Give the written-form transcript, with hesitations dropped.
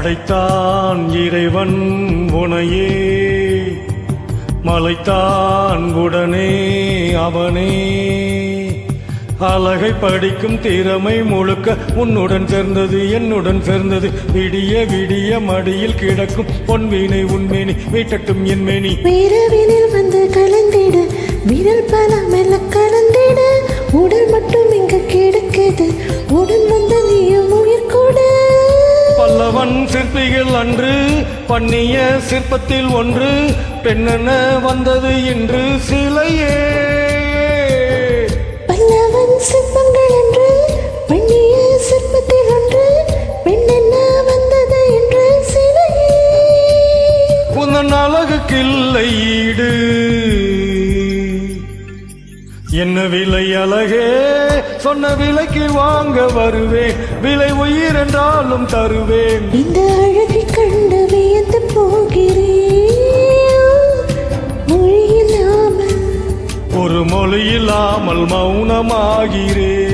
படைத்தான் இறைவன் உனையே, மலைத்தான் உடனே அவனே. அழகை படிக்கும் திறமை முழுக்க உன்னுடன் சேர்ந்தது என்னுடன் சேர்ந்தது. விடிய விடிய மடியில் கிடக்கும் பொன்வீனை உன்மேனி மீட்டட்டும் என் மேனி. வீரவினில் வந்து கலந்திடு, விரல் பல மெல்ல கலந்திடு. உடல் மட்டும் இங்கு கிடக்குது, உடன் வந்த நீயும் உயிர் கொடு. பல்லவன் சிற்பிகள் அன்று பண்ணிய சிற்பத்தில் ஒன்று, பெண்ணென வந்தது இன்று சிலையே. பல்லவன் சிற்பங்கள் என்று பண்ணிய சிற்பத்தில் ஒன்று, பெண்ணென வந்தது என்று சிலையே. உந்தன் அழகுக்கில்லை ஈடு, என்ன விலை அழகே, சொன்ன விலைக்கு வாங்க வருவேன். விலை உயிர் என்றாலும் தருவேன். இந்த அழகை கண்டு வியந்து போகிறேன், ஒரு மொழியில்லாமல் மௌனமாகிறேன்.